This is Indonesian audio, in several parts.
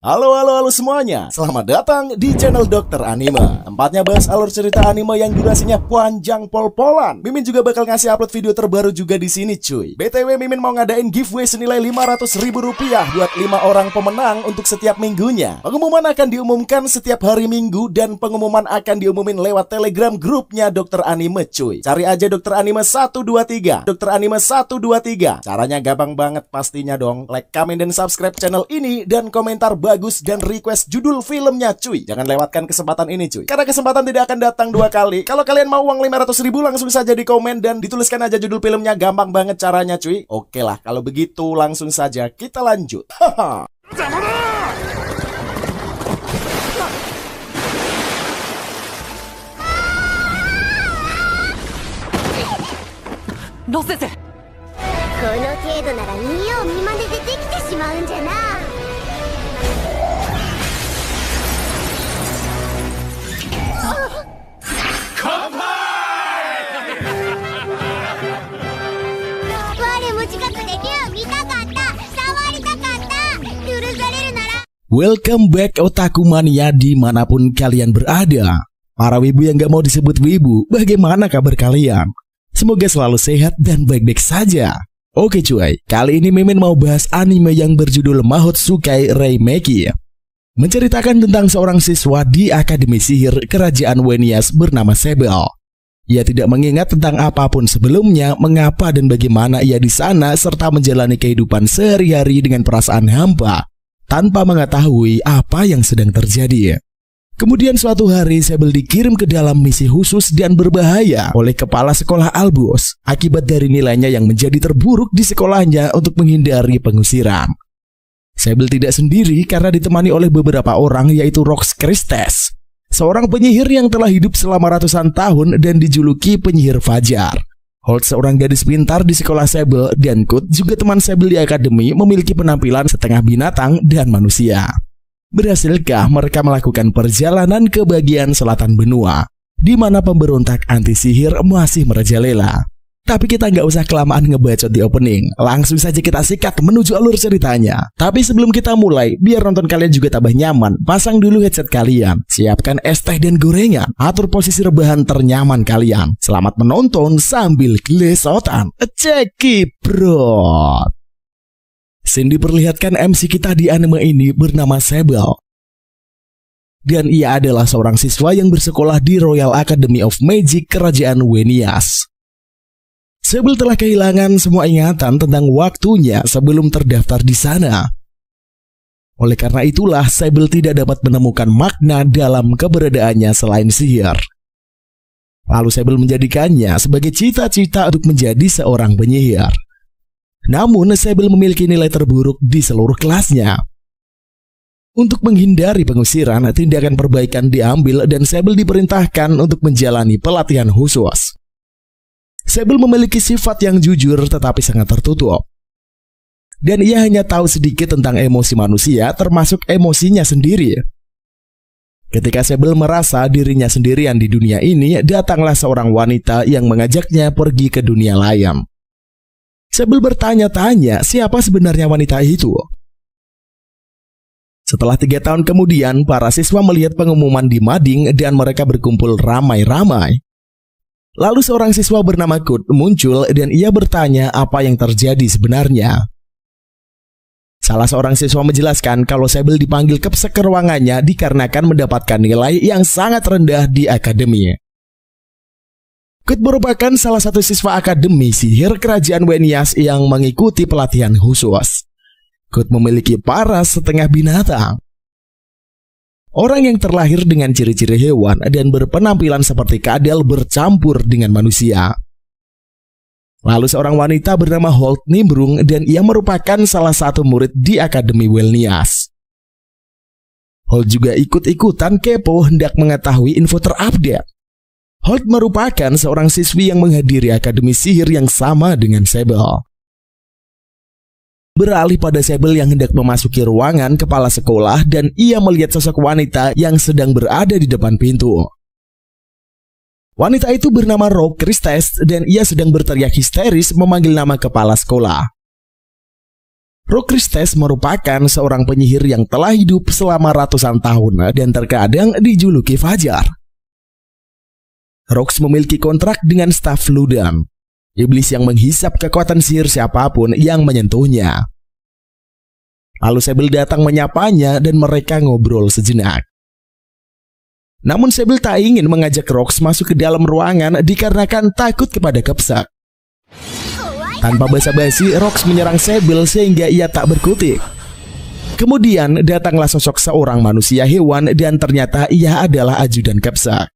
Halo semuanya, selamat datang di channel Dokter Anime. Tempatnya bahas alur cerita anime yang durasinya panjang pol-polan. Mimin juga bakal ngasih upload video terbaru juga di sini cuy. BTW Mimin mau ngadain giveaway senilai Rp500.000 buat 5 orang pemenang untuk setiap minggunya. Pengumuman akan diumumkan setiap hari Minggu dan pengumuman akan diumumin lewat Telegram grupnya Dokter Anime cuy. Cari aja Dokter Anime 123, Dokter Anime 123. Caranya gampang banget pastinya dong. Like, comment, dan subscribe channel ini dan komentar bagus dan request judul filmnya cuy. Jangan lewatkan kesempatan ini cuy, karena kesempatan tidak akan datang dua kali. Kalau kalian mau uang 500.000 langsung saja di komen dan dituliskan aja judul filmnya. Gampang banget caranya cuy. Oke lah, kalau begitu langsung saja kita lanjut. Haha. No sensei. この程度なら見よう見まねでできてしまうんじゃな。我も近くで竜見たかった、触りたかった。許されるなら。 Welcome back Otaku Mania dimanapun kalian berada. Para wibu yang gak mau disebut wibu, bagaimana kabar kalian? Semoga selalu sehat dan baik-baik saja. Oke cuy, kali ini Mimin mau bahas anime yang berjudul Mahotsukai Reimeki. Menceritakan tentang seorang siswa di Akademi Sihir Kerajaan Wenias bernama Sebel. Ia tidak mengingat tentang apapun sebelumnya, mengapa dan bagaimana ia di sana, serta menjalani kehidupan sehari-hari dengan perasaan hampa, tanpa mengetahui apa yang sedang terjadi. Kemudian suatu hari Sebel dikirim ke dalam misi khusus dan berbahaya oleh kepala sekolah Albus akibat dari nilainya yang menjadi terburuk di sekolahnya untuk menghindari pengusiran. Sebel tidak sendiri karena ditemani oleh beberapa orang, yaitu Rox Christes, seorang penyihir yang telah hidup selama ratusan tahun dan dijuluki penyihir Fajar. Holt, seorang gadis pintar di sekolah Sebel, dan Kut, juga teman Sebel di akademi, memiliki penampilan setengah binatang dan manusia. Berhasilkah mereka melakukan perjalanan ke bagian selatan benua, di mana pemberontak anti sihir masih merajalela? Tapi kita nggak usah kelamaan ngebacot di opening, langsung saja kita sikat menuju alur ceritanya. Tapi sebelum kita mulai, biar nonton kalian juga tambah nyaman, pasang dulu headset kalian, siapkan es teh dan gorengan, atur posisi rebahan ternyaman kalian. Selamat menonton sambil gelesotan. Cekiprot. Scene diperlihatkan MC kita di anime ini bernama Sebel, dan ia adalah seorang siswa yang bersekolah di Royal Academy of Magic Kerajaan Wenias. Sebel telah kehilangan semua ingatan tentang waktunya sebelum terdaftar di sana. Oleh karena itulah, Sebel tidak dapat menemukan makna dalam keberadaannya selain sihir. Lalu Sebel menjadikannya sebagai cita-cita untuk menjadi seorang penyihir. Namun, Sebel memiliki nilai terburuk di seluruh kelasnya. Untuk menghindari pengusiran, tindakan perbaikan diambil dan Sebel diperintahkan untuk menjalani pelatihan khusus. Sebel memiliki sifat yang jujur tetapi sangat tertutup. Dan ia hanya tahu sedikit tentang emosi manusia, termasuk emosinya sendiri. Ketika Sebel merasa dirinya sendirian di dunia ini, datanglah seorang wanita yang mengajaknya pergi ke dunia lain. Sebel bertanya-tanya siapa sebenarnya wanita itu. Setelah 3 tahun kemudian, para siswa melihat pengumuman di mading dan mereka berkumpul ramai-ramai. Lalu seorang siswa bernama Kut muncul dan ia bertanya apa yang terjadi sebenarnya. Salah seorang siswa menjelaskan kalau Sebel dipanggil ke ruangannya dikarenakan mendapatkan nilai yang sangat rendah di akademi. Kut merupakan salah satu siswa akademi sihir kerajaan Wenias yang mengikuti pelatihan khusus. Kut memiliki paras setengah binatang. Orang yang terlahir dengan ciri-ciri hewan dan berpenampilan seperti kadal bercampur dengan manusia. Lalu seorang wanita bernama Holt nimbrung dan ia merupakan salah satu murid di Akademi Wenias. Holt juga ikut-ikutan kepo hendak mengetahui info terupdate. Holt merupakan seorang siswi yang menghadiri Akademi Sihir yang sama dengan Sebel. Beralih pada Sebel yang hendak memasuki ruangan kepala sekolah dan ia melihat sosok wanita yang sedang berada di depan pintu. Wanita itu bernama Rox Christes dan ia sedang berteriak histeris memanggil nama kepala sekolah. Rokristes merupakan seorang penyihir yang telah hidup selama ratusan tahun dan terkadang dijuluki Fajar. Rox memiliki kontrak dengan staf Ludan, iblis yang menghisap kekuatan sihir siapapun yang menyentuhnya. Lalu Sebel datang menyapanya dan mereka ngobrol sejenak. Namun Sebel tak ingin mengajak Rox masuk ke dalam ruangan dikarenakan takut kepada Kepsak. Tanpa basa-basi, Rox menyerang Sebel sehingga ia tak berkutik. Kemudian datanglah sosok seorang manusia hewan dan ternyata ia adalah ajudan Kepsak.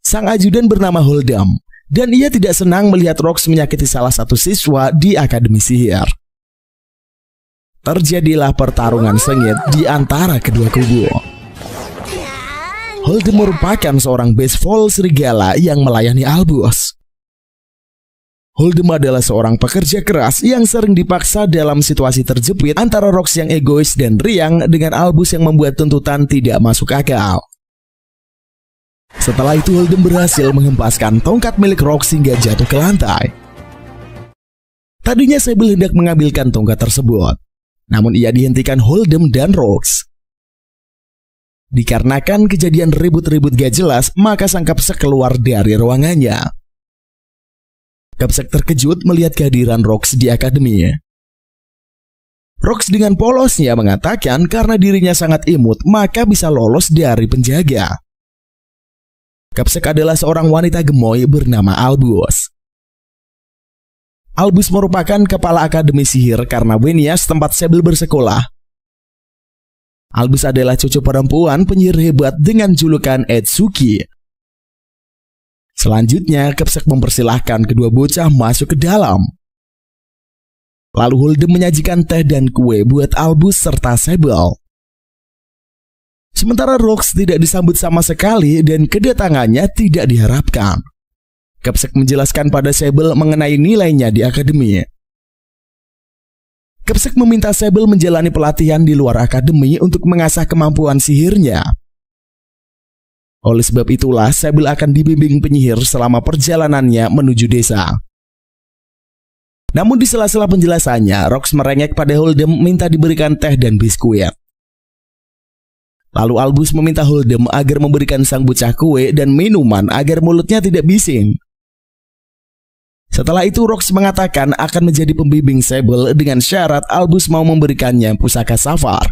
Sang ajudan bernama Holdam dan ia tidak senang melihat Rox menyakiti salah satu siswa di Akademi Sihir. Terjadilah pertarungan sengit di antara kedua kubu. Holdam merupakan seorang baseball serigala yang melayani Albus. Holdam adalah seorang pekerja keras yang sering dipaksa dalam situasi terjepit antara Rox yang egois dan riang dengan Albus yang membuat tuntutan tidak masuk akal. Setelah itu Holdam berhasil menghempaskan tongkat milik Rox hingga jatuh ke lantai. Tadinya Sebel hendak mengambilkan tongkat tersebut, namun ia dihentikan Holdam dan Rox. Dikarenakan kejadian ribut-ribut gak jelas, maka sang Kepsak keluar dari ruangannya. Kepsak terkejut melihat kehadiran Rox di akademi. Rox dengan polosnya mengatakan karena dirinya sangat imut maka bisa lolos dari penjaga. Kepsak adalah seorang wanita gemoy bernama Albus. Albus merupakan kepala akademi sihir karena Wenias tempat Sebel bersekolah. Albus adalah cucu perempuan penyihir hebat dengan julukan Etsuki. Selanjutnya, Kepsak mempersilahkan kedua bocah masuk ke dalam. Lalu Holdam menyajikan teh dan kue buat Albus serta Sebel. Sementara Rox tidak disambut sama sekali dan kedatangannya tidak diharapkan. Kepsak menjelaskan pada Sebel mengenai nilainya di akademi. Kepsak meminta Sebel menjalani pelatihan di luar akademi untuk mengasah kemampuan sihirnya. Oleh sebab itulah, Sebel akan dibimbing penyihir selama perjalanannya menuju desa. Namun di sela-sela penjelasannya, Rox merengek pada Holdam minta diberikan teh dan biskuit. Lalu Albus meminta Holdam agar memberikan sang bocah kue dan minuman agar mulutnya tidak bising. Setelah itu Rox mengatakan akan menjadi pembimbing Sebel dengan syarat Albus mau memberikannya pusaka Safar.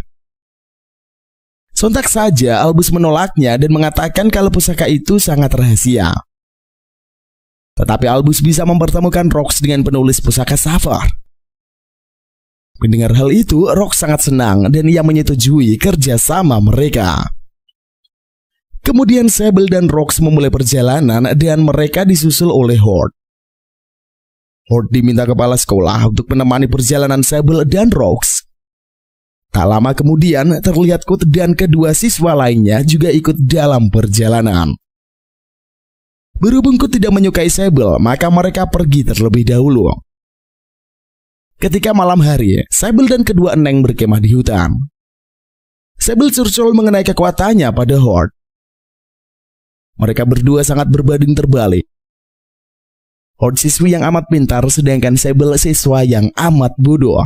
Sontak saja Albus menolaknya dan mengatakan kalau pusaka itu sangat rahasia. Tetapi Albus bisa mempertemukan Rox dengan penulis pusaka Safar. Mendengar hal itu, Rox sangat senang dan ia menyetujui kerjasama mereka. Kemudian Sebel dan Rox memulai perjalanan dan mereka disusul oleh Horde. Horde diminta kepala sekolah untuk menemani perjalanan Sebel dan Rox. Tak lama kemudian terlihat Kut dan kedua siswa lainnya juga ikut dalam perjalanan. Berhubung Kut tidak menyukai Sebel, maka mereka pergi terlebih dahulu. Ketika malam hari, Sebel dan kedua Eneng berkemah di hutan. Sebel curcol mengenai kekuatannya pada Horde. Mereka berdua sangat berbanding terbalik. Horde siswi yang amat pintar sedangkan Sebel siswa yang amat bodoh.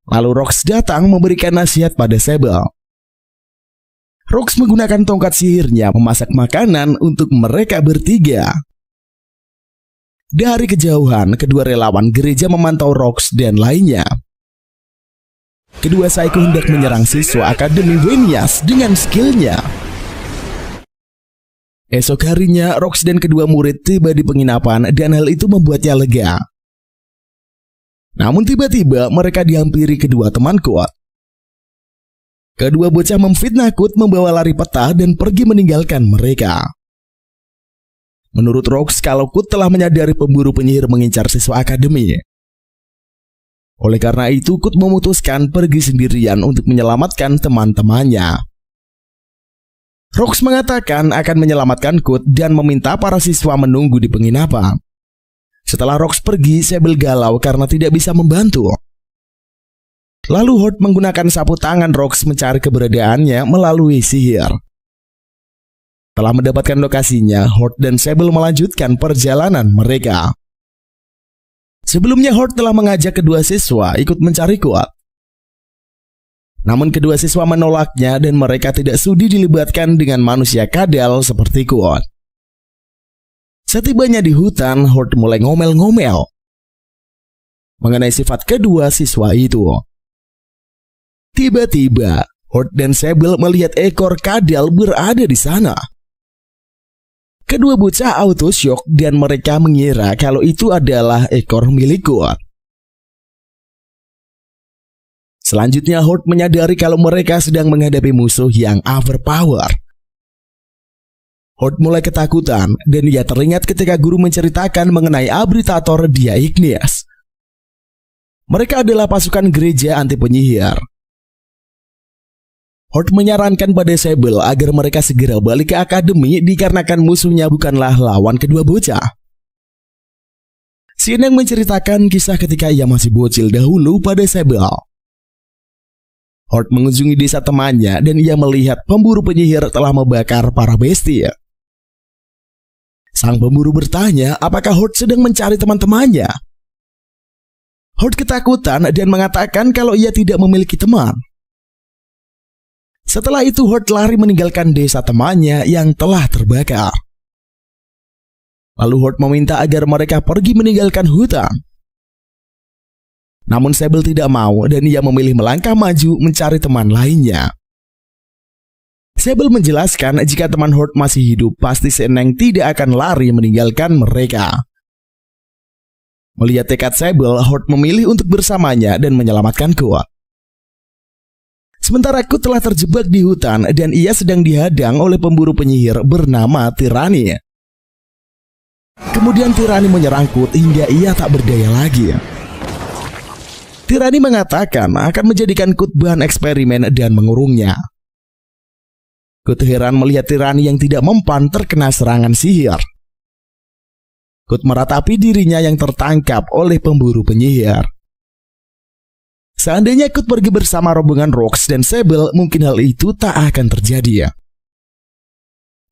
Lalu Rox datang memberikan nasihat pada Sebel. Rox menggunakan tongkat sihirnya memasak makanan untuk mereka bertiga. Dari kejauhan, kedua relawan gereja memantau Rox dan lainnya. Kedua Psycho hendak menyerang siswa Akademi Wenias dengan skillnya. Esok harinya, Rox dan kedua murid tiba di penginapan dan hal itu membuatnya lega. Namun tiba-tiba mereka dihampiri kedua teman Kut. Kedua bocah memfitnah Kut membawa lari peta dan pergi meninggalkan mereka. Menurut Rox, kalau Kut telah menyadari pemburu penyihir mengincar siswa akademi. Oleh karena itu, Kut memutuskan pergi sendirian untuk menyelamatkan teman-temannya. Rox mengatakan akan menyelamatkan Kut dan meminta para siswa menunggu di penginapan. Setelah Rox pergi, Sebel galau karena tidak bisa membantu. Lalu Horde menggunakan sapu tangan Rox mencari keberadaannya melalui sihir. Setelah mendapatkan lokasinya, Horde dan Sebel melanjutkan perjalanan mereka. Sebelumnya Horde telah mengajak kedua siswa ikut mencari Quoth. Namun kedua siswa menolaknya dan mereka tidak sudi dilibatkan dengan manusia kadal seperti Quoth. Setibanya di hutan, Horde mulai ngomel-ngomel mengenai sifat kedua siswa itu. Tiba-tiba, Horde dan Sable melihat ekor kadal berada di sana. Kedua bocah auto shock dan mereka mengira kalau itu adalah ekor milik Quoth. Selanjutnya Horde menyadari kalau mereka sedang menghadapi musuh yang overpower. Horde mulai ketakutan dan ia teringat ketika guru menceritakan mengenai abritator Dia Ignis. Mereka adalah pasukan gereja anti penyihir. Horde menyarankan pada Sable agar mereka segera balik ke akademi dikarenakan musuhnya bukanlah lawan kedua bocah. Si Eneng menceritakan kisah ketika ia masih bocil dahulu pada Sable. Horde mengunjungi desa temannya dan ia melihat pemburu penyihir telah membakar para besti. Sang pemburu bertanya apakah Horde sedang mencari teman-temannya. Horde ketakutan dan mengatakan kalau ia tidak memiliki teman. Setelah itu Horde lari meninggalkan desa temannya yang telah terbakar. Lalu Horde meminta agar mereka pergi meninggalkan hutan. Namun Sable tidak mau dan ia memilih melangkah maju mencari teman lainnya. Sable menjelaskan jika teman Horde masih hidup, pasti si Eneng tidak akan lari meninggalkan mereka. Melihat tekad Sable, Horde memilih untuk bersamanya dan menyelamatkan Quoth. Sementara Quoth telah terjebak di hutan dan ia sedang dihadang oleh pemburu penyihir bernama Tirani. Kemudian Tirani menyerang Quoth hingga ia tak berdaya lagi. Tirani mengatakan akan menjadikan Quoth bahan eksperimen dan mengurungnya. Quoth heran melihat Tirani yang tidak mempan terkena serangan sihir. Quoth meratapi dirinya yang tertangkap oleh pemburu penyihir. Seandainya Quoth pergi bersama rombongan Rox dan Sable, mungkin hal itu tak akan terjadi.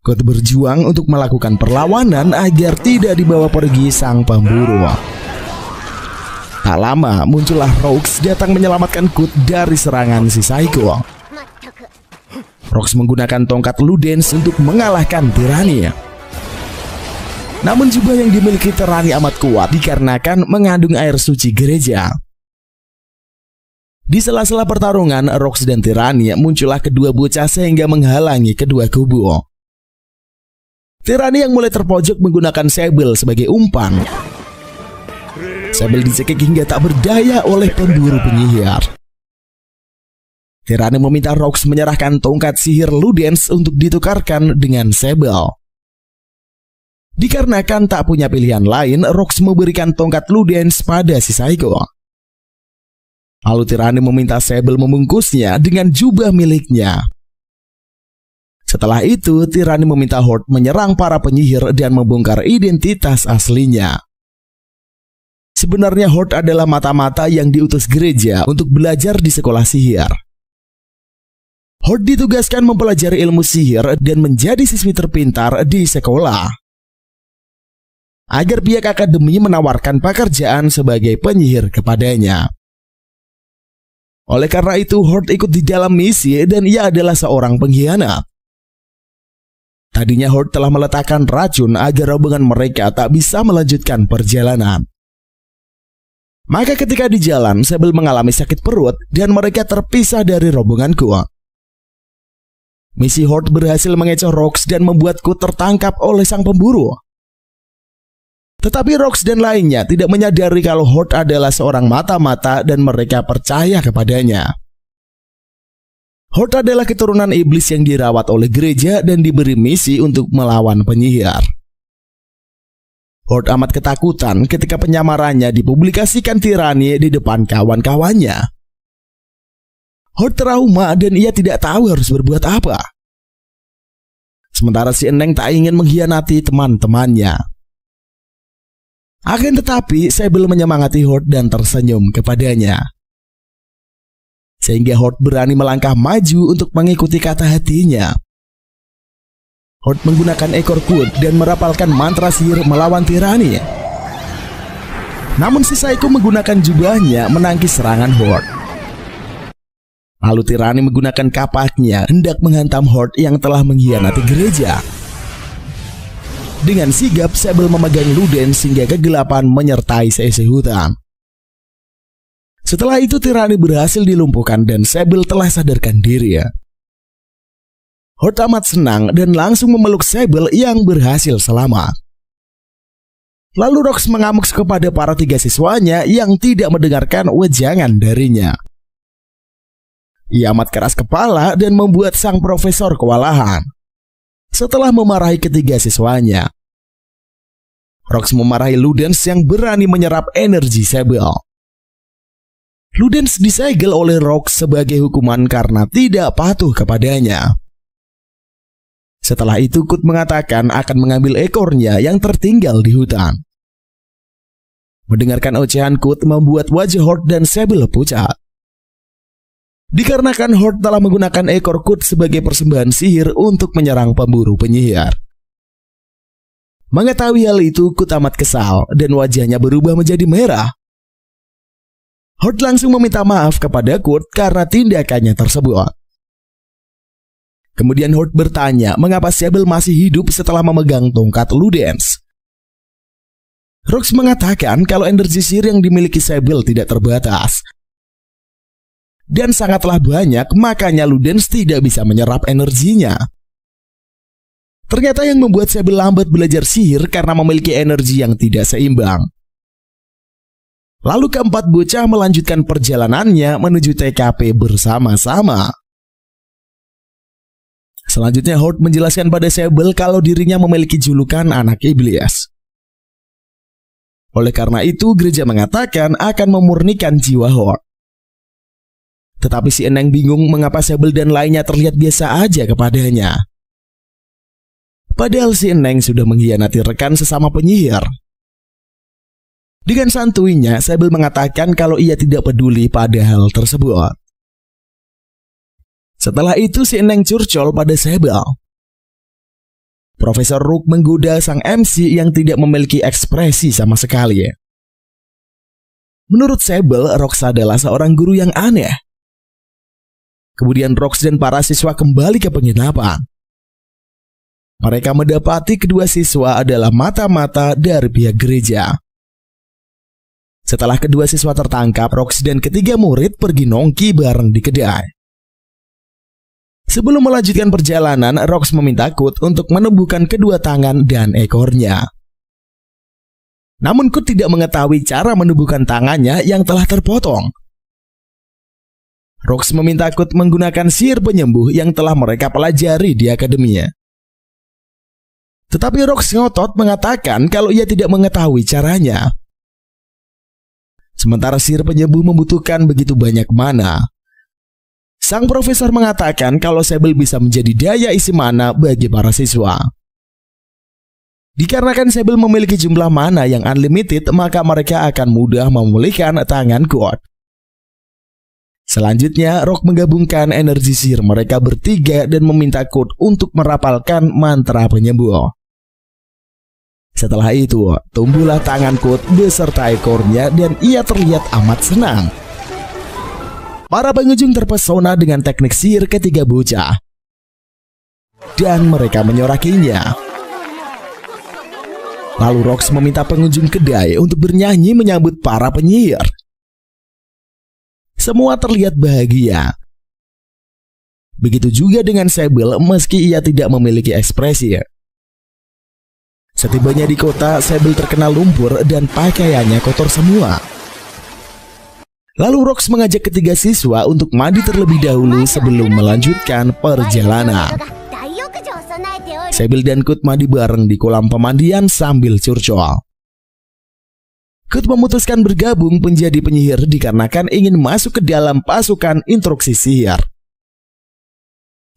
Quoth berjuang untuk melakukan perlawanan agar tidak dibawa pergi sang pemburu. Tak lama muncullah Rox datang menyelamatkan Quoth dari serangan si Psycho. Rox menggunakan tongkat Ludens untuk mengalahkan Tirani. Namun jubah yang dimiliki Tirani amat kuat dikarenakan mengandung air suci gereja. Di sela-sela pertarungan, Rox dan Tirani muncullah kedua bocah sehingga menghalangi kedua kubu. Tirani yang mulai terpojok menggunakan Sable sebagai umpan. Sable dicekik hingga tak berdaya oleh pemburu penyihir. Tirani meminta Rox menyerahkan tongkat sihir Ludens untuk ditukarkan dengan Sable. Dikarenakan tak punya pilihan lain, Rox memberikan tongkat Ludens pada si Psycho. Lalu Tirani meminta Sable membungkusnya dengan jubah miliknya. Setelah itu, Tirani meminta Horde menyerang para penyihir dan membongkar identitas aslinya. Sebenarnya Horde adalah mata-mata yang diutus gereja untuk belajar di sekolah sihir. Horde ditugaskan mempelajari ilmu sihir dan menjadi siswi terpintar di sekolah, agar pihak akademi menawarkan pekerjaan sebagai penyihir kepadanya. Oleh karena itu, Horde ikut di dalam misi dan ia adalah seorang pengkhianat. Tadinya Horde telah meletakkan racun agar rombongan mereka tak bisa melanjutkan perjalanan. Maka ketika di jalan, Sable mengalami sakit perut dan mereka terpisah dari rombonganku. Misi Horde berhasil mengecoh Rox dan membuat Quoth tertangkap oleh sang pemburu. Tetapi Rox dan lainnya tidak menyadari kalau Horde adalah seorang mata-mata dan mereka percaya kepadanya. Horde adalah keturunan iblis yang dirawat oleh gereja dan diberi misi untuk melawan penyihir. Horde amat ketakutan ketika penyamarannya dipublikasikan Tirani di depan kawan-kawannya. Horde trauma dan ia tidak tahu harus berbuat apa. Sementara si Eneng tak ingin mengkhianati teman-temannya. Akan tetapi, Sable menyemangati Horde dan tersenyum kepadanya. Sehingga Horde berani melangkah maju untuk mengikuti kata hatinya. Horde menggunakan ekor Quoth dan merapalkan mantra sihir melawan Tirani. Namun si Saiko menggunakan jubahnya menangkis serangan Horde. Lalu Tirani menggunakan kapaknya hendak menghantam Horde yang telah mengkhianati gereja. Dengan sigap, Sable memegang Ludens hingga kegelapan menyertai seisi hutan. Setelah itu Tirani berhasil dilumpuhkan dan Sable telah sadarkan diri. Horde amat senang dan langsung memeluk Sable yang berhasil selamat. Lalu Rox mengamuk kepada para 3 siswanya yang tidak mendengarkan wejangan darinya. Ia amat keras kepala dan membuat sang profesor kewalahan. Setelah memarahi ketiga siswanya, Rox memarahi Ludens yang berani menyerap energi Sable. Ludens disegel oleh Rox sebagai hukuman karena tidak patuh kepadanya. Setelah itu Kut mengatakan akan mengambil ekornya yang tertinggal di hutan. Mendengarkan ocehan Kut membuat wajah Horde dan Sable pucat. Dikarenakan Horde telah menggunakan ekor Kut sebagai persembahan sihir untuk menyerang pemburu penyihir. Mengetahui hal itu, Kut amat kesal dan wajahnya berubah menjadi merah. Horde langsung meminta maaf kepada Kut karena tindakannya tersebut. Kemudian Horde bertanya mengapa Sable masih hidup setelah memegang tongkat Ludens. Rox mengatakan kalau energi sihir yang dimiliki Sable tidak terbatas dan sangatlah banyak, makanya Ludens tidak bisa menyerap energinya. Ternyata yang membuat Sable lambat belajar sihir karena memiliki energi yang tidak seimbang. Lalu keempat bocah melanjutkan perjalanannya menuju TKP bersama-sama. Selanjutnya Horde menjelaskan pada Sable kalau dirinya memiliki julukan anak iblis. Oleh karena itu, gereja mengatakan akan memurnikan jiwa Horde. Tetapi si Eneng bingung mengapa Sable dan lainnya terlihat biasa aja kepadanya. Padahal si Eneng sudah mengkhianati rekan sesama penyihir. Dengan santuinya, Sable mengatakan kalau ia tidak peduli pada hal tersebut. Setelah itu si Eneng curcol pada Sable. Profesor Rook menggoda sang MC yang tidak memiliki ekspresi sama sekali. Menurut Sable, Rox adalah seorang guru yang aneh. Kemudian Rox dan para siswa kembali ke penginapan. Mereka mendapati kedua siswa adalah mata-mata dari pihak gereja. Setelah kedua siswa tertangkap, Rox dan ketiga murid pergi nongki bareng di kedai. Sebelum melanjutkan perjalanan, Rox meminta Kut untuk menumbuhkan kedua tangan dan ekornya. Namun Kut tidak mengetahui cara menumbuhkan tangannya yang telah terpotong. Rox meminta Kut menggunakan sihir penyembuh yang telah mereka pelajari di akademinya. Tetapi Rox ngotot mengatakan kalau ia tidak mengetahui caranya. Sementara sihir penyembuh membutuhkan begitu banyak mana. Sang profesor mengatakan kalau Sable bisa menjadi daya isi mana bagi para siswa. Dikarenakan Sable memiliki jumlah mana yang unlimited, maka mereka akan mudah memulihkan tangan Kut. Selanjutnya, Rock menggabungkan energi sihir mereka bertiga dan meminta Kut untuk merapalkan mantra penyembuh. Setelah itu, tumbuhlah tangan Kut beserta ekornya dan ia terlihat amat senang. Para pengunjung terpesona dengan teknik sihir ketiga bocah dan mereka menyorakinya. Lalu Rox meminta pengunjung kedai untuk bernyanyi menyambut para penyihir. Semua terlihat bahagia. Begitu juga dengan Sable meski ia tidak memiliki ekspresi. Setibanya di kota, Sable terkena lumpur dan pakaiannya kotor semua. Lalu Rox mengajak ketiga siswa untuk mandi terlebih dahulu sebelum melanjutkan perjalanan. Sable dan Kut mandi bareng di kolam pemandian sambil curcol. Kut memutuskan bergabung menjadi penyihir dikarenakan ingin masuk ke dalam pasukan instruksi sihir.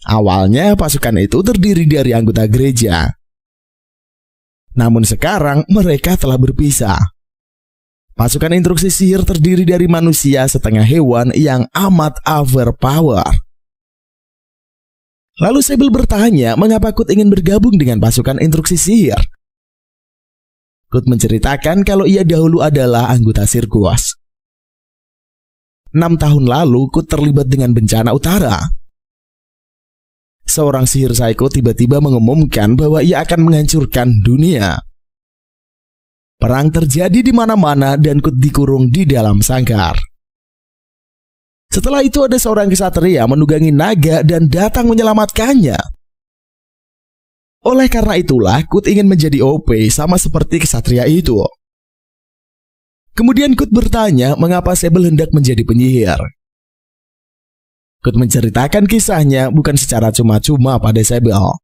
Awalnya pasukan itu terdiri dari anggota gereja. Namun sekarang mereka telah berpisah. Pasukan instruksi sihir terdiri dari manusia setengah hewan yang amat overpower. Lalu Sable bertanya mengapa Kut ingin bergabung dengan pasukan instruksi sihir. Kut menceritakan kalau ia dahulu adalah anggota sirkus. 6 tahun lalu Kut terlibat dengan bencana utara. Seorang sihir psycho tiba-tiba mengumumkan bahwa ia akan menghancurkan dunia. Perang terjadi di mana-mana dan Kut dikurung di dalam sangkar. Setelah itu ada seorang kesatria menunggangi naga dan datang menyelamatkannya. Oleh karena itulah Kut ingin menjadi OP sama seperti kesatria itu. Kemudian Kut bertanya mengapa Sable hendak menjadi penyihir. Kut menceritakan kisahnya bukan secara cuma-cuma pada Sable.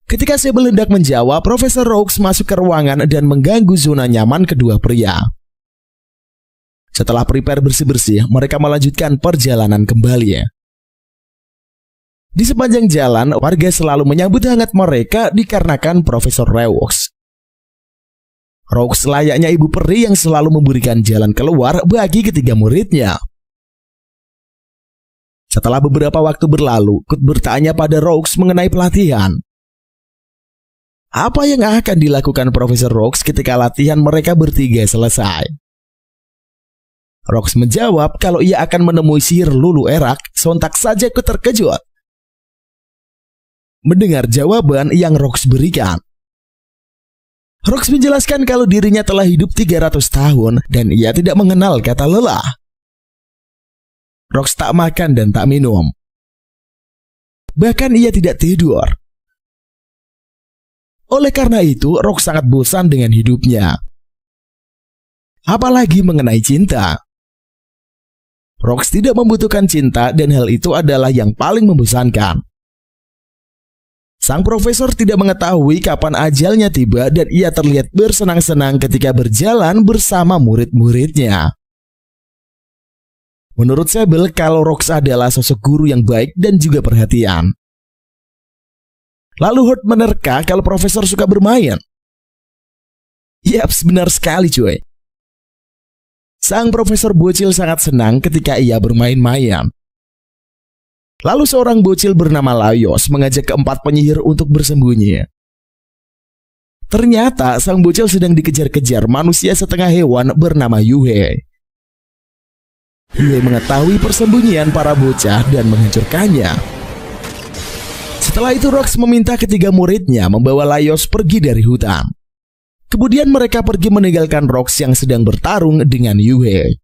Ketika Sable hendak menjawab, Profesor Rogues masuk ke ruangan dan mengganggu zona nyaman kedua pria. Setelah prepare bersih-bersih, mereka melanjutkan perjalanan kembali. Di sepanjang jalan, warga selalu menyambut hangat mereka dikarenakan Profesor Rogues. Rogues layaknya ibu peri yang selalu memberikan jalan keluar bagi ketiga muridnya. Setelah beberapa waktu berlalu, Kut bertanya pada Rogues mengenai pelatihan. Apa yang akan dilakukan Profesor Rogues ketika latihan mereka bertiga selesai? Rogues menjawab kalau ia akan menemui sihir Lulu Erak. Sontak saja Kut terkejut mendengar jawaban yang Rogues berikan. Rogues menjelaskan kalau dirinya telah hidup 300 tahun dan ia tidak mengenal kata lelah. Rogues tak makan dan tak minum. Bahkan ia tidak tidur. Oleh karena itu, Rogues sangat bosan dengan hidupnya. Apalagi mengenai cinta. Rogues tidak membutuhkan cinta dan hal itu adalah yang paling membosankan. Sang profesor tidak mengetahui kapan ajalnya tiba dan ia terlihat bersenang-senang ketika berjalan bersama murid-muridnya. Menurut Sable, kalau Rogues adalah sosok guru yang baik dan juga perhatian. Lalu Hurt menerka kalau profesor suka bermain. Yaps, benar sekali cuy. Sang profesor bocil sangat senang ketika ia bermain-main. Lalu seorang bocil bernama Laios mengajak keempat penyihir untuk bersembunyi. Ternyata sang bocil sedang dikejar-kejar manusia setengah hewan bernama Yue. Yue mengetahui persembunyian para bocah dan menghancurkannya. Setelah itu Rogues meminta ketiga muridnya membawa Laios pergi dari hutan. Kemudian mereka pergi meninggalkan Rogues yang sedang bertarung dengan Yue.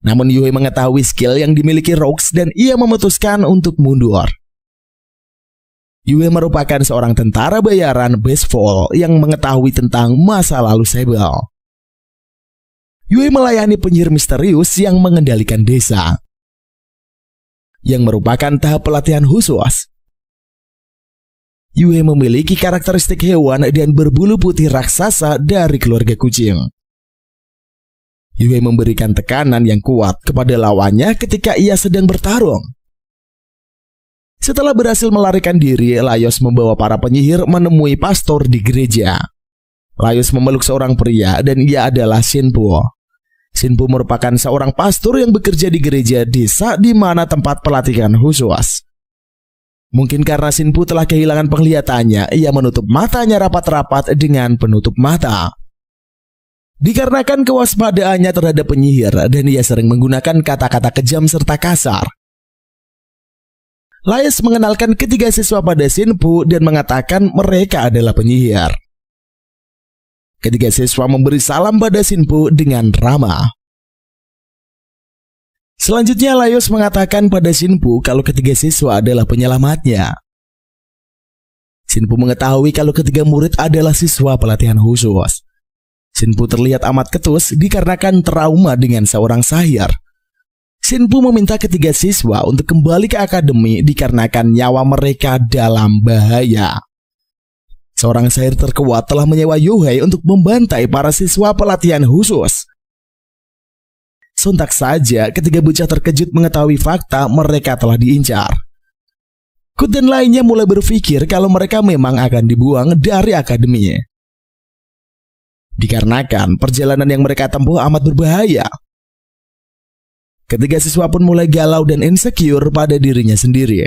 Namun Yue mengetahui skill yang dimiliki Rogues dan ia memutuskan untuk mundur. Yue merupakan seorang tentara bayaran baseball yang mengetahui tentang masa lalu Sable. Yue melayani penyihir misterius yang mengendalikan desa, yang merupakan tahap pelatihan khusus. Yue memiliki karakteristik hewan dan berbulu putih raksasa dari keluarga kucing. Yue memberikan tekanan yang kuat kepada lawannya ketika ia sedang bertarung. Setelah berhasil melarikan diri, Laios membawa para penyihir menemui pastor di gereja. Laios memeluk seorang pria dan ia adalah Shinpo. Shinpo merupakan seorang pastor yang bekerja di gereja desa di mana tempat pelatihan khusus. Mungkin karena Shinpo telah kehilangan penglihatannya, ia menutup matanya rapat-rapat dengan penutup mata. Dikarenakan kewaspadaannya terhadap penyihir dan ia sering menggunakan kata-kata kejam serta kasar. Laios mengenalkan ketiga siswa pada Shinpo dan mengatakan mereka adalah penyihir. Ketiga siswa memberi salam pada Shinpo dengan ramah. Selanjutnya Laios mengatakan pada Shinpo kalau ketiga siswa adalah penyelamatnya. Shinpo mengetahui kalau ketiga murid adalah siswa pelatihan khusus. Shinpo terlihat amat ketus dikarenakan trauma dengan seorang sihir. Shinpo meminta ketiga siswa untuk kembali ke akademi dikarenakan nyawa mereka dalam bahaya. Seorang sihir terkuat telah menyewa Yohei untuk membantai para siswa pelatihan khusus. Sontak saja ketiga bocah terkejut mengetahui fakta mereka telah diincar. Kut dan lainnya mulai berpikir kalau mereka memang akan dibuang dari akademi. Dikarenakan perjalanan yang mereka tempuh amat berbahaya. Ketiga siswa pun mulai galau dan insecure pada dirinya sendiri.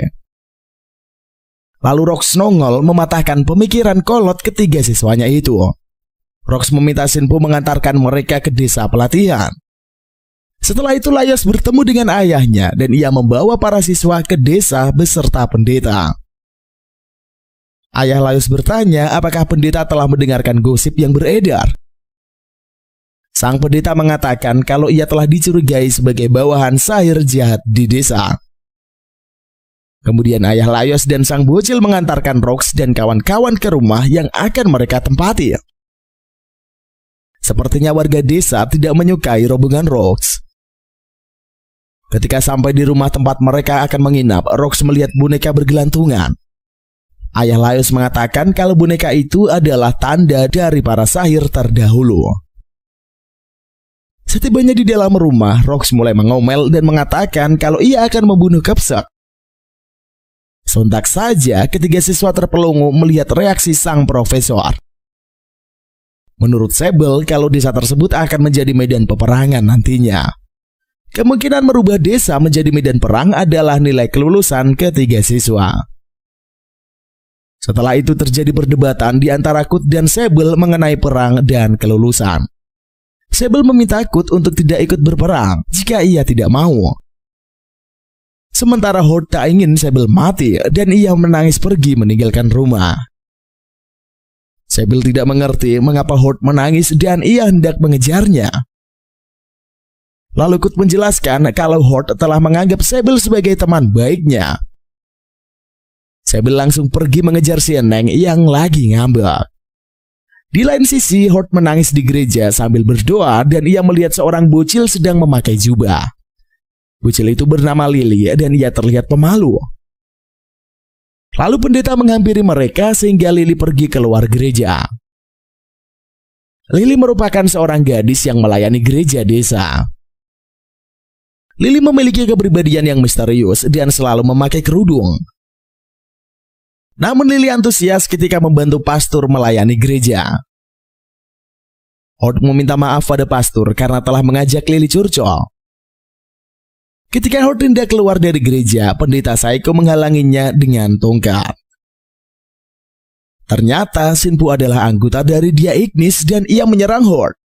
Lalu Rox nongol mematahkan pemikiran kolot ketiga siswanya itu. Rox meminta Shinpo mengantarkan mereka ke desa pelatihan. Setelah itu Laios bertemu dengan ayahnya dan ia membawa para siswa ke desa beserta pendeta. Ayah Laios bertanya apakah pendeta telah mendengarkan gosip yang beredar. Sang pendeta mengatakan kalau ia telah dicurigai sebagai bawahan sihir jahat di desa. Kemudian ayah Laios dan sang bocil mengantarkan Rox dan kawan-kawan ke rumah yang akan mereka tempati. Sepertinya warga desa tidak menyukai rombongan Rox. Ketika sampai di rumah tempat mereka akan menginap, Rox melihat boneka bergelantungan. Ayah Laios mengatakan kalau boneka itu adalah tanda dari para sihir terdahulu. Setibanya di dalam rumah, Rox mulai mengomel dan mengatakan kalau ia akan membunuh Kepsek. Sontak saja ketiga siswa terpelongo melihat reaksi sang profesor. Menurut Sebel, kalau desa tersebut akan menjadi medan peperangan nantinya. Kemungkinan merubah desa menjadi medan perang adalah nilai kelulusan ketiga siswa. Setelah itu terjadi perdebatan di antara Kut dan Sebel mengenai perang dan kelulusan. Sebel meminta Kut untuk tidak ikut berperang jika ia tidak mau. Sementara Hort tak ingin Sebel mati dan ia menangis pergi meninggalkan rumah. Sebel tidak mengerti mengapa Hort menangis dan ia hendak mengejarnya. Lalu Kut menjelaskan kalau Hort telah menganggap Sebel sebagai teman baiknya. Sebel langsung pergi mengejar si Eneng yang lagi ngambek. Di lain sisi, Hort menangis di gereja sambil berdoa dan ia melihat seorang bocil sedang memakai jubah. Bocil itu bernama Lily dan ia terlihat pemalu. Lalu pendeta menghampiri mereka sehingga Lily pergi keluar gereja. Lily merupakan seorang gadis yang melayani gereja desa. Lily memiliki kepribadian yang misterius dan selalu memakai kerudung. Namun Lily antusias ketika membantu pastor melayani gereja. Hort meminta maaf pada pastor karena telah mengajak Lily curcol. Ketika Hort hendak keluar dari gereja, pendeta Saiko menghalanginya dengan tongkat. Ternyata Shinpo adalah anggota dari Dia Ignis dan ia menyerang Hort.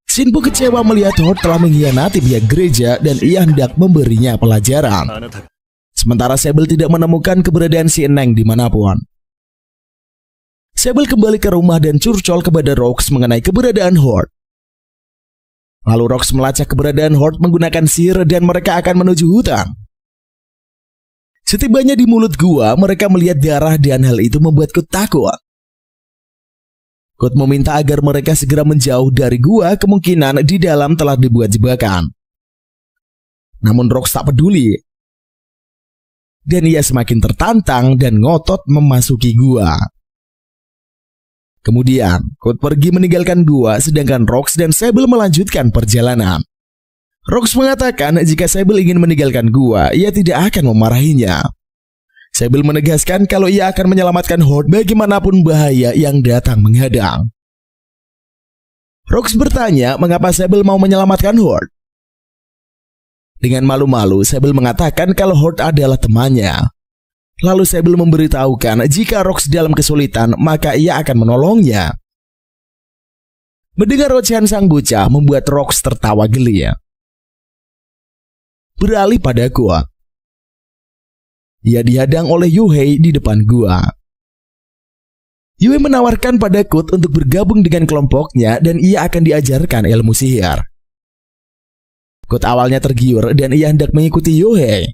Shinpo kecewa melihat Hort telah mengkhianati pihak gereja dan ia hendak memberinya pelajaran. Sementara Sebel tidak menemukan keberadaan si Eneng dimanapun. Sebel kembali ke rumah dan curcol kepada Rox mengenai keberadaan Hort. Lalu Rox melacak keberadaan Hort menggunakan sihir dan mereka akan menuju hutan. Setibanya di mulut gua, mereka melihat darah dan hal itu membuat Kut takut. Kut meminta agar mereka segera menjauh dari gua, kemungkinan di dalam telah dibuat jebakan. Namun Rox tak peduli. Dan ia semakin tertantang dan ngotot memasuki gua. Kemudian, Kut pergi meninggalkan gua sedangkan Rox dan Sebel melanjutkan perjalanan. Rox mengatakan jika Sebel ingin meninggalkan gua, ia tidak akan memarahinya. Sebel menegaskan kalau ia akan menyelamatkan Hort bagaimanapun bahaya yang datang menghadang. Rox bertanya mengapa Sebel mau menyelamatkan Hort. Dengan malu-malu, Sebel mengatakan kalau Hort adalah temannya. Lalu Sebel memberitahukan jika Rox dalam kesulitan, maka ia akan menolongnya. Mendengar ocehan sang bocah membuat Rox tertawa geli. Beralih pada gua. Ia dihadang oleh Yuhei di depan gua. Yuhei menawarkan pada Kut untuk bergabung dengan kelompoknya dan ia akan diajarkan ilmu sihir. Kut awalnya tergiur dan ia hendak mengikuti Yuhei.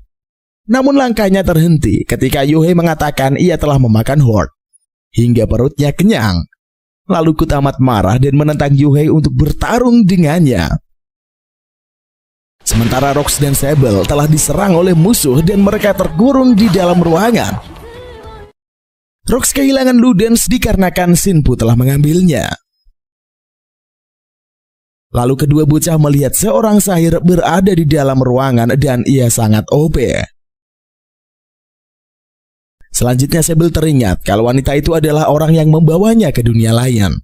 Namun langkahnya terhenti ketika Yuhei mengatakan ia telah memakan Hort hingga perutnya kenyang. Lalu Kut amat marah dan menentang Yuhei untuk bertarung dengannya. Sementara Rox dan Sebel telah diserang oleh musuh dan mereka terkurung di dalam ruangan. Rox kehilangan Ludens dikarenakan Shinpo telah mengambilnya. Lalu kedua bocah melihat seorang sihir berada di dalam ruangan dan ia sangat OP. Selanjutnya Sebel teringat kalau wanita itu adalah orang yang membawanya ke dunia lain.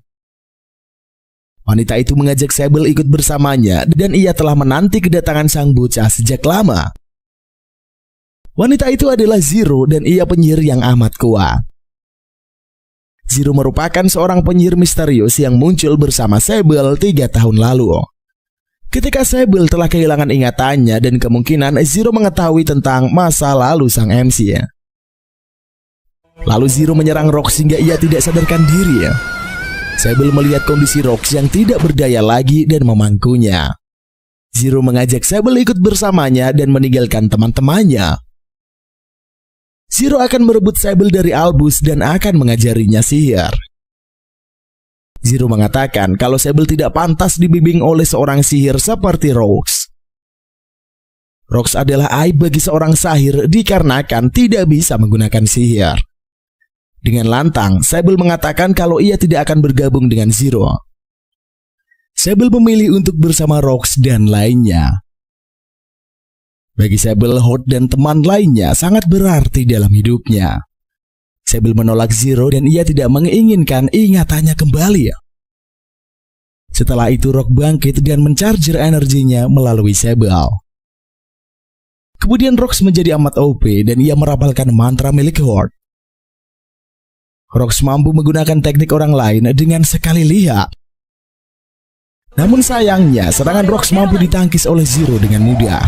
Wanita itu mengajak Sebel ikut bersamanya dan ia telah menanti kedatangan sang bocah sejak lama. Wanita itu adalah Zero dan ia penyihir yang amat kuat. Zero merupakan seorang penyihir misterius yang muncul bersama Sable 3 tahun lalu. Ketika Sable telah kehilangan ingatannya dan kemungkinan Zero mengetahui tentang masa lalu sang MC. Lalu Zero menyerang Rox hingga ia tidak sadarkan diri. Sable melihat kondisi Rox yang tidak berdaya lagi dan memangkunya. Zero mengajak Sable ikut bersamanya dan meninggalkan teman-temannya. Zero akan merebut Sable dari Albus dan akan mengajarinya sihir. Zero mengatakan kalau Sable tidak pantas dibimbing oleh seorang sihir seperti Rox. Rox adalah aib bagi seorang sahir dikarenakan tidak bisa menggunakan sihir. Dengan lantang, Sable mengatakan kalau ia tidak akan bergabung dengan Zero. Sable memilih untuk bersama Rox dan lainnya. Bagi Sable, Hot dan teman lainnya sangat berarti dalam hidupnya. Sable menolak Zero dan ia tidak menginginkan ingatannya kembali. Setelah itu Rox bangkit dan mencharger energinya melalui Sable. Kemudian Rox menjadi amat OP dan ia merapalkan mantra milik Hot. Rox mampu menggunakan teknik orang lain dengan sekali lihat. Namun sayangnya serangan Rox mampu ditangkis oleh Zero dengan mudah.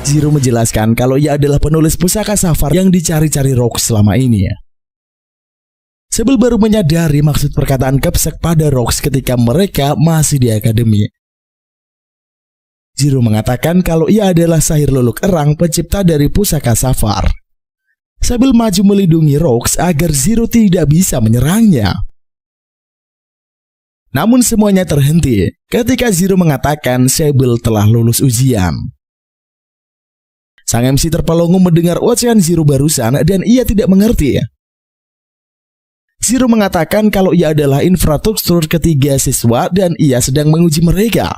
Zero menjelaskan kalau ia adalah penulis pusaka Safar yang dicari-cari Rox selama ini. Sable baru menyadari maksud perkataan Kepsek pada Rox ketika mereka masih di akademi. Zero mengatakan kalau ia adalah sahir luluk erang pencipta dari pusaka Safar. Sable maju melindungi Rox agar Zero tidak bisa menyerangnya. Namun semuanya terhenti ketika Zero mengatakan Sable telah lulus ujian. Sang MC terpelongo mendengar ocehan Zero barusan dan ia tidak mengerti. Zero mengatakan kalau ia adalah infrastruktur ketiga siswa dan ia sedang menguji mereka.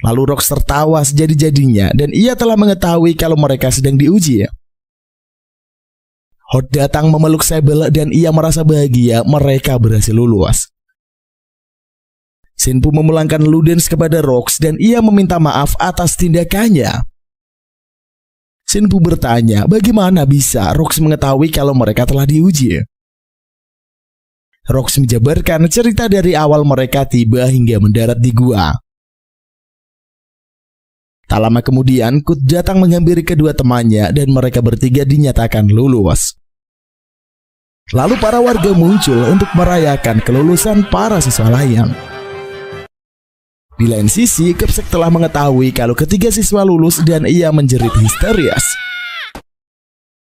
Lalu Rox tertawa sejadi-jadinya dan ia telah mengetahui kalau mereka sedang diuji. Hot datang memeluk Sable dan ia merasa bahagia mereka berhasil lulus. Shinpu memulangkan Ludens kepada Rox dan ia meminta maaf atas tindakannya. Shinpu bertanya bagaimana bisa Rox mengetahui kalau mereka telah diuji. Rox menjabarkan cerita dari awal mereka tiba hingga mendarat di gua. Tak lama kemudian Kut datang menghampiri kedua temannya dan mereka bertiga dinyatakan lulus. Lalu para warga muncul untuk merayakan kelulusan para siswa lain. Di lain sisi, Kepsek telah mengetahui kalau ketiga siswa lulus dan ia menjerit histeris.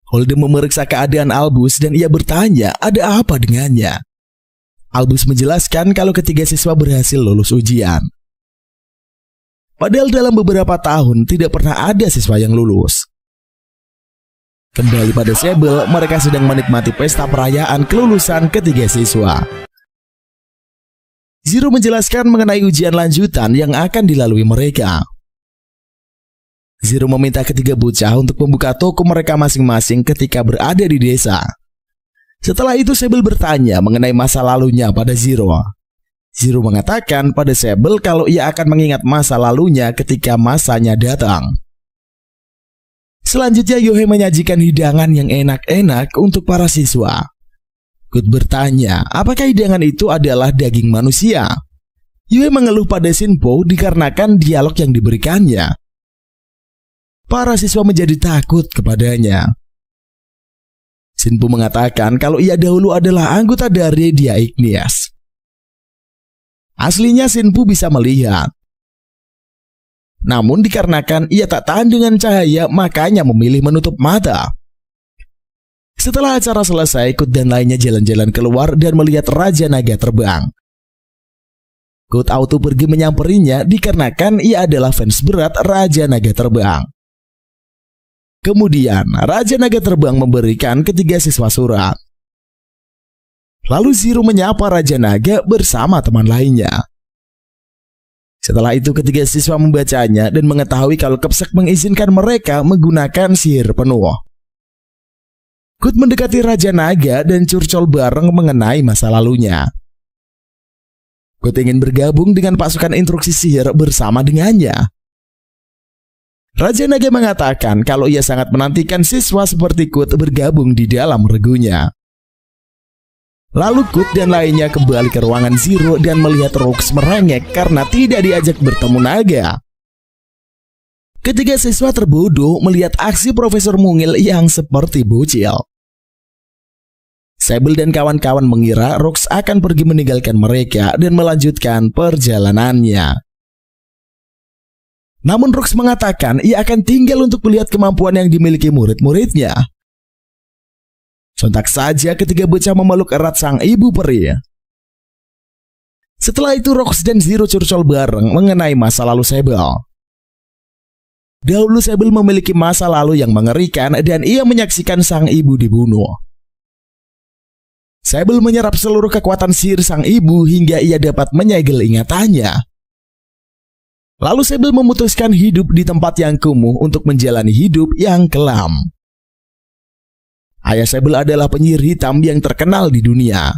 Holden memeriksa keadaan Albus dan ia bertanya ada apa dengannya. Albus menjelaskan kalau ketiga siswa berhasil lulus ujian. Padahal dalam beberapa tahun tidak pernah ada siswa yang lulus. Kembali pada Sable, mereka sedang menikmati pesta perayaan kelulusan ketiga siswa. Zero menjelaskan mengenai ujian lanjutan yang akan dilalui mereka. Zero meminta ketiga bocah untuk membuka toko mereka masing-masing ketika berada di desa. Setelah itu Sable bertanya mengenai masa lalunya pada Zero. Zero mengatakan pada Sable kalau ia akan mengingat masa lalunya ketika masanya datang. Selanjutnya Yohei menyajikan hidangan yang enak-enak untuk para siswa. Kut bertanya, apakah hidangan itu adalah daging manusia? Yue mengeluh pada Shinpo dikarenakan dialog yang diberikannya. Para siswa menjadi takut kepadanya. Shinpo mengatakan kalau ia dahulu adalah anggota dari Dia Ignis. Aslinya Shinpo bisa melihat. Namun dikarenakan ia tak tahan dengan cahaya, makanya memilih menutup mata. Setelah acara selesai, Kut dan lainnya jalan-jalan keluar dan melihat Raja Naga terbang. Kut auto pergi menyamperinya dikarenakan ia adalah fans berat Raja Naga terbang. Kemudian, Raja Naga terbang memberikan ketiga siswa surat. Lalu Zero menyapa Raja Naga bersama teman lainnya. Setelah itu ketiga siswa membacanya dan mengetahui kalau Kepsek mengizinkan mereka menggunakan sihir penuh. Kut mendekati Raja Naga dan curcol bareng mengenai masa lalunya. Kut ingin bergabung dengan pasukan instruksi sihir bersama dengannya. Raja Naga mengatakan kalau ia sangat menantikan siswa seperti Kut bergabung di dalam regunya. Lalu Kut dan lainnya kembali ke ruangan Zero dan melihat Rox merengek karena tidak diajak bertemu naga. Ketiga siswa terbodoh melihat aksi Profesor Mungil yang seperti bocil. Sable dan kawan-kawan mengira Rox akan pergi meninggalkan mereka dan melanjutkan perjalanannya. Namun Rox mengatakan ia akan tinggal untuk melihat kemampuan yang dimiliki murid-muridnya. Sontak saja ketiga bocah memeluk erat sang ibu peri. Setelah itu Rox dan Zero curcol bareng mengenai masa lalu Sable. Dahulu Sable memiliki masa lalu yang mengerikan dan ia menyaksikan sang ibu dibunuh. Sable menyerap seluruh kekuatan sihir sang ibu hingga ia dapat menyegel ingatannya. Lalu Sable memutuskan hidup di tempat yang kumuh untuk menjalani hidup yang kelam. Ayah Sable adalah penyihir hitam yang terkenal di dunia.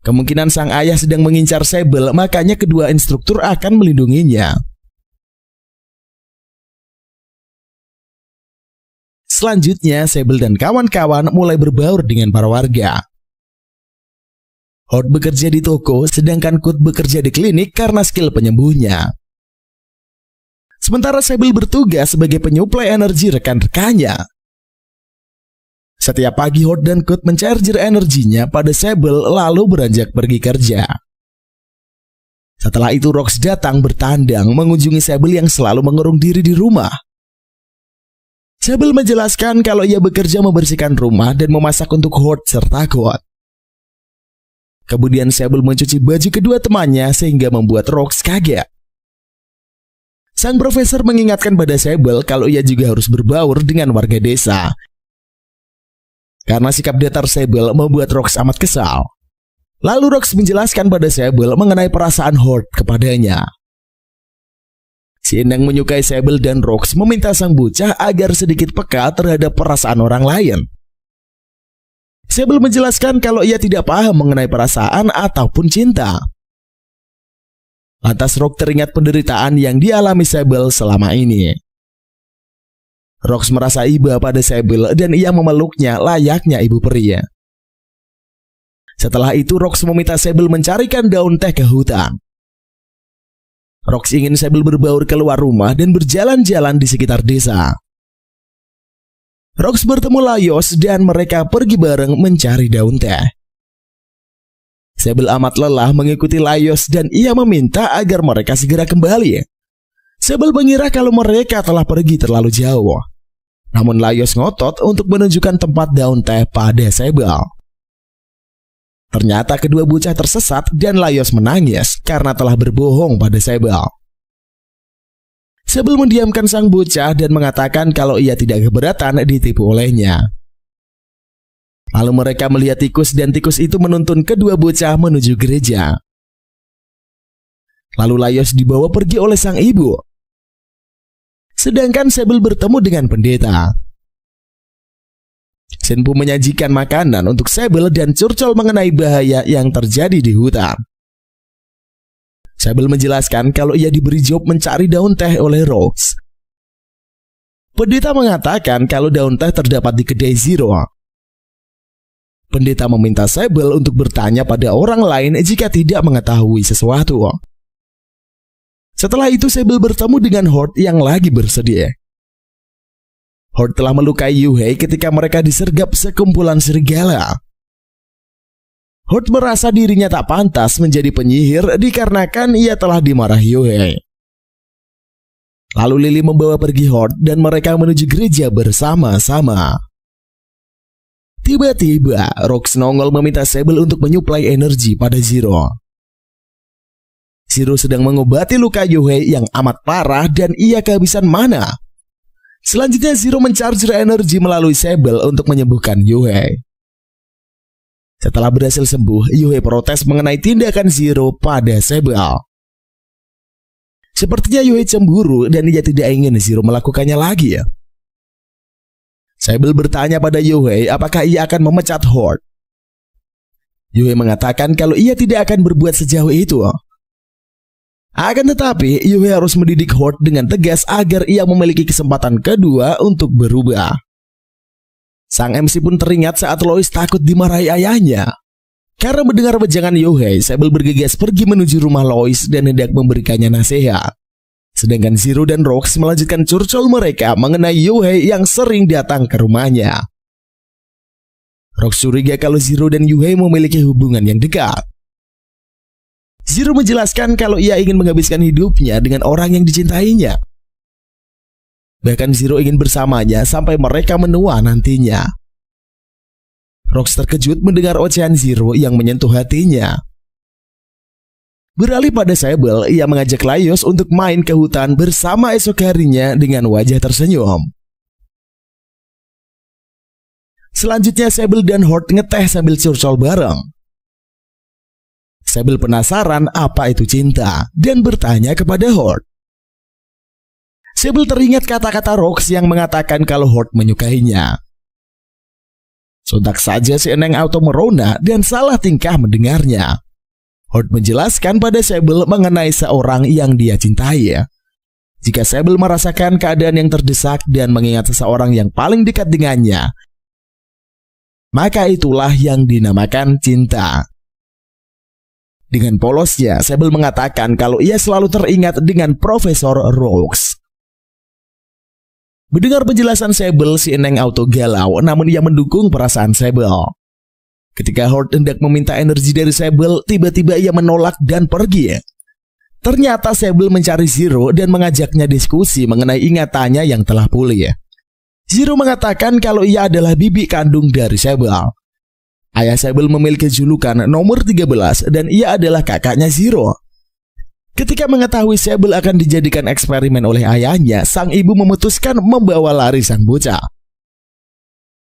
Kemungkinan sang ayah sedang mengincar Sable, makanya kedua instruktur akan melindunginya. Selanjutnya, Sable dan kawan-kawan mulai berbaur dengan para warga. Hort bekerja di toko, sedangkan Kut bekerja di klinik karena skill penyembuhnya. Sementara Sable bertugas sebagai penyuplai energi rekan-rekannya. Setiap pagi Hort dan Kut mencharger energinya pada Sable lalu beranjak pergi kerja. Setelah itu Rox datang bertandang mengunjungi Sable yang selalu mengurung diri di rumah. Sable menjelaskan kalau ia bekerja membersihkan rumah dan memasak untuk Hort serta Kut. Kemudian Sable mencuci baju kedua temannya sehingga membuat Rox kaget. Sang profesor mengingatkan pada Sable kalau ia juga harus berbaur dengan warga desa. Karena sikap datar Sable membuat Rox amat kesal. Lalu Rox menjelaskan pada Sable mengenai perasaan Hort kepadanya. Si Endang menyukai Sable dan Rox meminta sang bocah agar sedikit peka terhadap perasaan orang lain. Sable menjelaskan kalau ia tidak paham mengenai perasaan ataupun cinta. Lantas Rox teringat penderitaan yang dialami Sable selama ini. Rox merasa iba pada Sable dan ia memeluknya layaknya ibu peri. Setelah itu Rox meminta Sable mencarikan daun teh ke hutan. Rox ingin Sable berbaur keluar rumah dan berjalan-jalan di sekitar desa. Rox bertemu Laios dan mereka pergi bareng mencari daun teh. Sable amat lelah mengikuti Laios dan ia meminta agar mereka segera kembali. Sable mengira kalau mereka telah pergi terlalu jauh. Namun Laios ngotot untuk menunjukkan tempat daun teh pada Sable. Ternyata kedua bocah tersesat dan Laios menangis karena telah berbohong pada Sable. Sable mendiamkan sang bocah dan mengatakan kalau ia tidak keberatan ditipu olehnya. Lalu mereka melihat tikus dan tikus itu menuntun kedua bocah menuju gereja. Lalu Laios dibawa pergi oleh sang ibu. Sedangkan Sable bertemu dengan pendeta. Senpu menyajikan makanan untuk Sable dan curcol mengenai bahaya yang terjadi di hutan. Sable menjelaskan kalau ia diberi job mencari daun teh oleh Rox. Pendeta mengatakan kalau daun teh terdapat di kedai Zero. Pendeta meminta Sable untuk bertanya pada orang lain jika tidak mengetahui sesuatu. Setelah itu Sable bertemu dengan Hort yang lagi bersedih. Hort telah melukai Yuhei ketika mereka disergap sekumpulan serigala. Hort merasa dirinya tak pantas menjadi penyihir dikarenakan ia telah dimarahi Yuhei. Lalu Lily membawa pergi Hort dan mereka menuju gereja bersama-sama. Tiba-tiba Rox nongol meminta Sable untuk menyuplai energi pada Zero. Zero sedang mengobati luka Yuhei yang amat parah dan ia kehabisan mana. Selanjutnya Zero mencharger energi melalui Sable untuk menyembuhkan Yuhei. Setelah berhasil sembuh, Yuhei protes mengenai tindakan Zero pada Sable. Sepertinya Yuhei cemburu dan ia tidak ingin Zero melakukannya lagi. Sable bertanya pada Yuhei apakah ia akan memecat Hort. Yuhei mengatakan kalau ia tidak akan berbuat sejauh itu. Akan tetapi, Yuhei harus mendidik Hort dengan tegas agar ia memiliki kesempatan kedua untuk berubah. Sang MC pun teringat saat Lois takut dimarahi ayahnya. Karena mendengar wejangan Yuhei, Sable bergegas pergi menuju rumah Lois dan hendak memberikannya nasihat. Sedangkan Zero dan Rox melanjutkan curcol mereka mengenai Yuhei yang sering datang ke rumahnya. Rox curiga kalau Zero dan Yuhei memiliki hubungan yang dekat. Zero menjelaskan kalau ia ingin menghabiskan hidupnya dengan orang yang dicintainya. Bahkan Zero ingin bersamanya sampai mereka menua nantinya. Rox terkejut mendengar ocehan Zero yang menyentuh hatinya. Beralih pada Sable, ia mengajak Laios untuk main ke hutan bersama esok harinya dengan wajah tersenyum. Selanjutnya Sable dan Hort ngeteh sambil curcol bareng. Sable penasaran apa itu cinta dan bertanya kepada Hort. Sable teringat kata-kata Rox yang mengatakan kalau Hort menyukainya. Sontak saja si Eneng auto merona dan salah tingkah mendengarnya. Hort menjelaskan pada Sable mengenai seorang yang dia cintai. Jika Sable merasakan keadaan yang terdesak dan mengingat seseorang yang paling dekat dengannya, maka itulah yang dinamakan cinta. Dengan polosnya, Sable mengatakan kalau ia selalu teringat dengan Profesor Rox. Mendengar penjelasan Sable, si Eneng auto galau, namun ia mendukung perasaan Sable. Ketika Hort hendak meminta energi dari Sable, tiba-tiba ia menolak dan pergi. Ternyata Sable mencari Zero dan mengajaknya diskusi mengenai ingatannya yang telah pulih. Zero mengatakan kalau ia adalah bibi kandung dari Sable. Ayah Sable memiliki julukan nomor 13 dan ia adalah kakaknya Zero. Ketika mengetahui Sable akan dijadikan eksperimen oleh ayahnya, sang ibu memutuskan membawa lari sang bocah.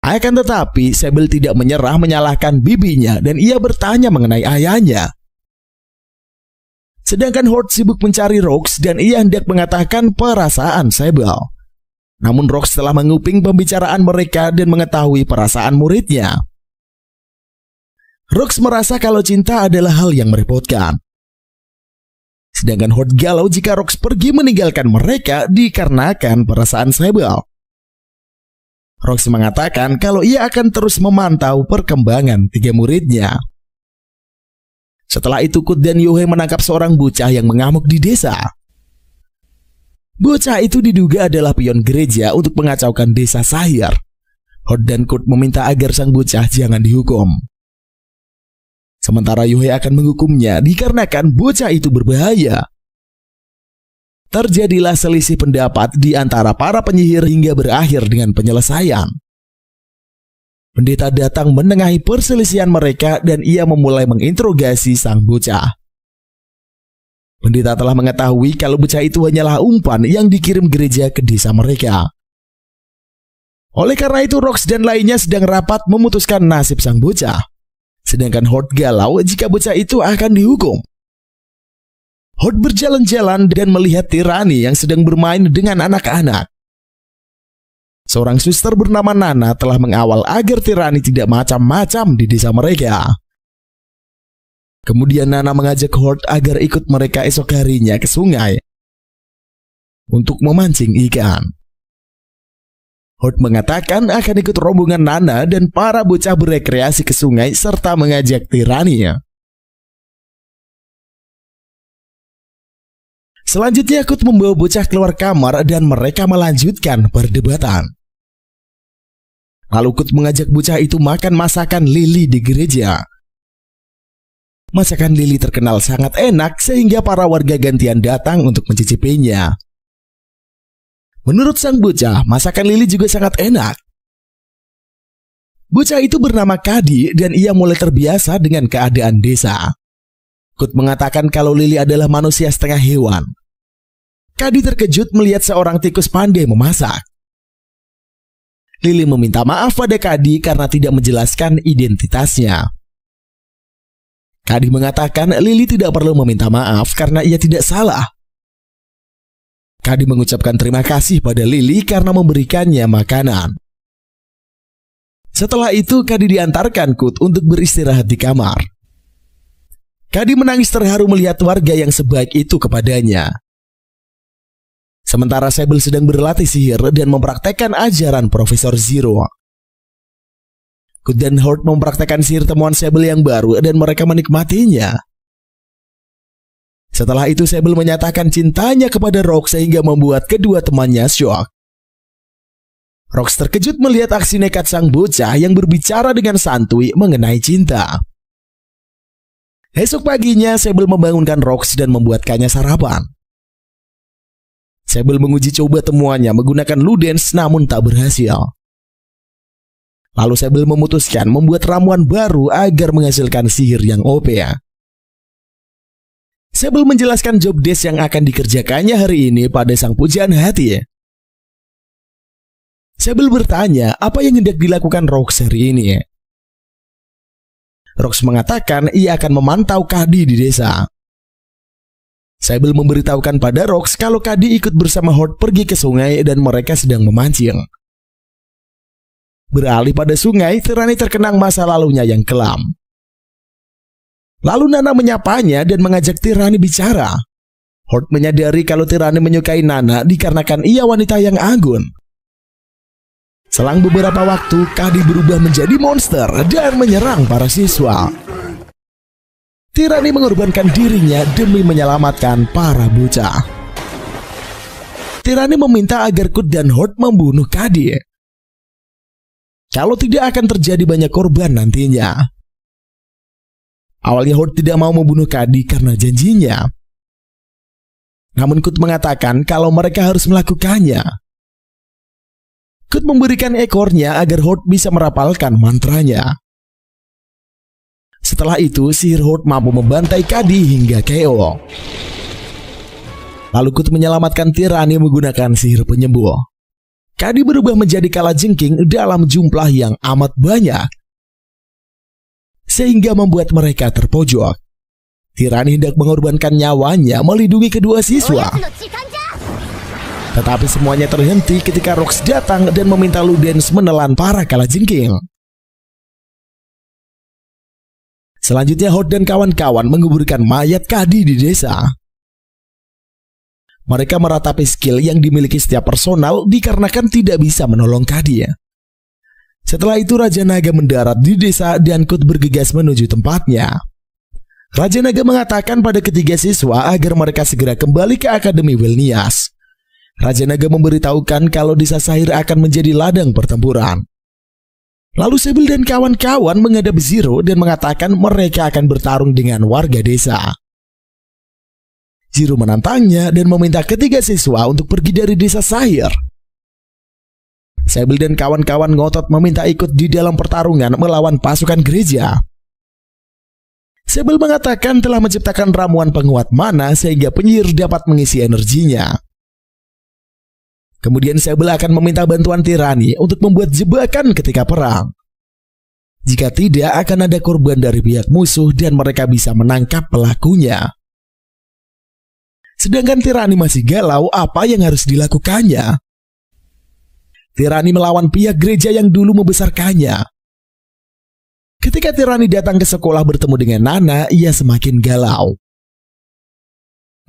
Akan tetapi, Sable tidak menyerah menyalahkan bibinya dan ia bertanya mengenai ayahnya. Sedangkan Hort sibuk mencari Rox dan ia hendak mengatakan perasaan Sable. Namun Rox telah menguping pembicaraan mereka dan mengetahui perasaan muridnya. Rox merasa kalau cinta adalah hal yang merepotkan. Sedangkan Hort galau jika Rox pergi meninggalkan mereka dikarenakan perasaan Sable. Rox mengatakan kalau ia akan terus memantau perkembangan tiga muridnya. Setelah itu Kut dan Yuhei menangkap seorang bocah yang mengamuk di desa. Bocah itu diduga adalah pion gereja untuk mengacaukan desa Sahir. Hort dan Kut meminta agar sang bocah jangan dihukum. Sementara Yuhei akan menghukumnya dikarenakan bocah itu berbahaya. Terjadilah selisih pendapat di antara para penyihir hingga berakhir dengan penyelesaian. Pendeta datang menengahi perselisihan mereka dan ia memulai menginterogasi sang bocah. Pendeta telah mengetahui kalau bocah itu hanyalah umpan yang dikirim gereja ke desa mereka. Oleh karena itu Rox dan lainnya sedang rapat memutuskan nasib sang bocah. Sedangkan Hort galau jika bocah itu akan dihukum. Hort berjalan-jalan dan melihat tirani yang sedang bermain dengan anak-anak. Seorang suster bernama Nana telah mengawal agar tirani tidak macam-macam di desa mereka. Kemudian Nana mengajak Hort agar ikut mereka esok harinya ke sungai untuk memancing ikan. Hort mengatakan akan ikut rombongan Nana dan para bocah berekreasi ke sungai serta mengajak tirani. Selanjutnya Kut membawa bocah keluar kamar dan mereka melanjutkan perdebatan. Lalu Kut mengajak bocah itu makan masakan Lily di gereja. Masakan Lily terkenal sangat enak sehingga para warga gantian datang untuk mencicipinya. Menurut sang bocah, masakan Lily juga sangat enak. Bocah itu bernama Kadi dan ia mulai terbiasa dengan keadaan desa. Kut mengatakan kalau Lily adalah manusia setengah hewan. Kadi terkejut melihat seorang tikus pandai memasak. Lily meminta maaf pada Kadi karena tidak menjelaskan identitasnya. Kadi mengatakan Lily tidak perlu meminta maaf karena ia tidak salah. Kadi mengucapkan terima kasih pada Lily karena memberikannya makanan. Setelah itu Kadi diantarkan Kut untuk beristirahat di kamar. Kadi menangis terharu melihat warga yang sebaik itu kepadanya. Sementara Sable sedang berlatih sihir dan mempraktekkan ajaran Profesor Zero. Kud dan Horde mempraktekkan sihir temuan Sable yang baru dan mereka menikmatinya. Setelah itu Sable menyatakan cintanya kepada Rox sehingga membuat kedua temannya syok. Rox terkejut melihat aksi nekat sang bocah yang berbicara dengan santuy mengenai cinta. Esok paginya Sable membangunkan Rox dan membuatkannya sarapan. Sable menguji coba temuannya menggunakan Ludens namun tak berhasil. Lalu Sable memutuskan membuat ramuan baru agar menghasilkan sihir yang OP. Sable menjelaskan job desk yang akan dikerjakannya hari ini pada sang pujaan hati. Sable bertanya apa yang hendak dilakukan Rox hari ini. Rox mengatakan ia akan memantau Kadi di desa. Sable memberitahukan pada Rox kalau Kadi ikut bersama Horde pergi ke sungai dan mereka sedang memancing. Beralih pada sungai, Tirani terkenang masa lalunya yang kelam. Lalu Nana menyapanya dan mengajak Tirani bicara. Horde menyadari kalau Tirani menyukai Nana dikarenakan ia wanita yang anggun. Selang beberapa waktu, Kadi berubah menjadi monster dan menyerang para siswa. Tirani mengorbankan dirinya demi menyelamatkan para bocah. Tirani meminta agar Kud dan Horde membunuh Kadi. Kalau tidak akan terjadi banyak korban nantinya. Awalnya Horde tidak mau membunuh Kadi karena janjinya. Namun Kud mengatakan kalau mereka harus melakukannya. Kud memberikan ekornya agar Horde bisa merapalkan mantranya. Setelah itu, sihir Horde mampu membantai Kadi hingga KO. Lalu Kud menyelamatkan Tirani menggunakan sihir penyembuh. Kadi berubah menjadi kalajengking dalam jumlah yang amat banyak, sehingga membuat mereka terpojok. Tirani hendak mengorbankan nyawanya melindungi kedua siswa. Tetapi semuanya terhenti ketika Rox datang dan meminta Ludens menelan para kalajengking. Selanjutnya Horde dan kawan-kawan menguburkan mayat Kadi di desa. Mereka meratapi skill yang dimiliki setiap personal dikarenakan tidak bisa menolong Kadi. Setelah itu Raja Naga mendarat di desa dan Kud bergegas menuju tempatnya. Raja Naga mengatakan pada ketiga siswa agar mereka segera kembali ke Akademi Wilnias. Raja Naga memberitahukan kalau desa Sahir akan menjadi ladang pertempuran. Lalu Sable dan kawan-kawan menghadap Zero dan mengatakan mereka akan bertarung dengan warga desa. Zero menantangnya dan meminta ketiga siswa untuk pergi dari desa Sahir. Sable dan kawan-kawan ngotot meminta ikut di dalam pertarungan melawan pasukan gereja. Sable mengatakan telah menciptakan ramuan penguat mana sehingga penyihir dapat mengisi energinya. Kemudian Sable akan meminta bantuan Tirani untuk membuat jebakan ketika perang. Jika tidak, akan ada korban dari pihak musuh dan mereka bisa menangkap pelakunya. Sedangkan Tirani masih galau apa yang harus dilakukannya. Tirani melawan pihak gereja yang dulu membesarkannya. Ketika Tirani datang ke sekolah bertemu dengan Nana, ia semakin galau.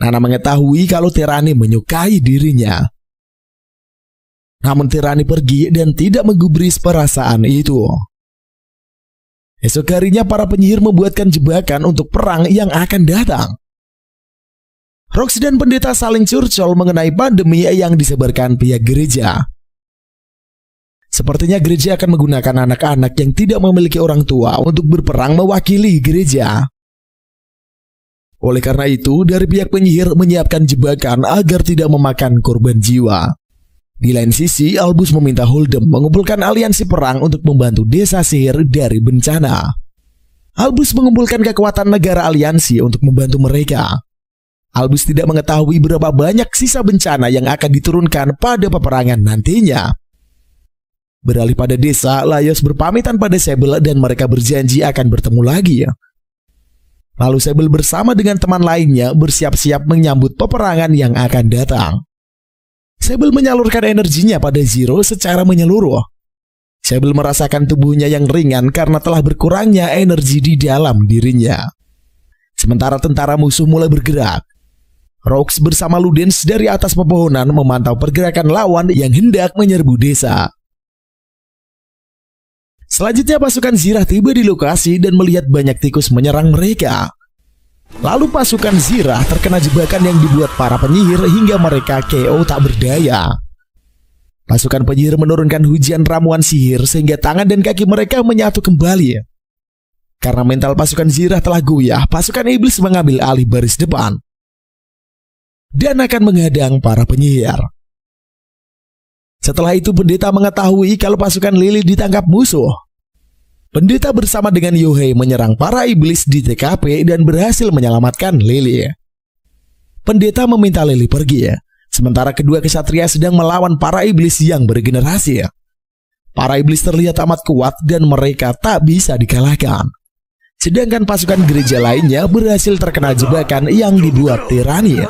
Nana mengetahui kalau Tirani menyukai dirinya. Namun Tirani pergi dan tidak menggubris perasaan itu. Esok harinya para penyihir membuatkan jebakan untuk perang yang akan datang. Rox dan pendeta saling curcol mengenai pandemi yang disebarkan pihak gereja. Sepertinya gereja akan menggunakan anak-anak yang tidak memiliki orang tua untuk berperang mewakili gereja. Oleh karena itu, dari pihak penyihir menyiapkan jebakan agar tidak memakan korban jiwa. Di lain sisi, Albus meminta Holdem mengumpulkan aliansi perang untuk membantu desa sihir dari bencana. Albus mengumpulkan kekuatan negara aliansi untuk membantu mereka. Albus tidak mengetahui berapa banyak sisa bencana yang akan diturunkan pada peperangan nantinya. Beralih pada desa, Laios berpamitan pada Sable dan mereka berjanji akan bertemu lagi. Lalu Sable bersama dengan teman lainnya bersiap-siap menyambut peperangan yang akan datang. Sable menyalurkan energinya pada Zero secara menyeluruh. Sable merasakan tubuhnya yang ringan karena telah berkurangnya energi di dalam dirinya. Sementara tentara musuh mulai bergerak. Rox bersama Ludens dari atas pepohonan memantau pergerakan lawan yang hendak menyerbu desa. Selanjutnya pasukan Zirah tiba di lokasi dan melihat banyak tikus menyerang mereka. Lalu pasukan Zirah terkena jebakan yang dibuat para penyihir hingga mereka KO tak berdaya. Pasukan penyihir menurunkan hujan ramuan sihir sehingga tangan dan kaki mereka menyatu kembali. Karena mental pasukan Zirah telah goyah, pasukan iblis mengambil alih baris depan dan akan menghadang para penyihir. Setelah itu pendeta mengetahui kalau pasukan Lily ditangkap musuh. Pendeta bersama dengan Yohei menyerang para iblis di TKP dan berhasil menyelamatkan Lily. Pendeta meminta Lily pergi, sementara kedua kesatria sedang melawan para iblis yang beregenerasi. Para iblis terlihat amat kuat dan mereka tak bisa dikalahkan. Sedangkan pasukan gereja lainnya berhasil terkena jebakan yang dibuat Tirani.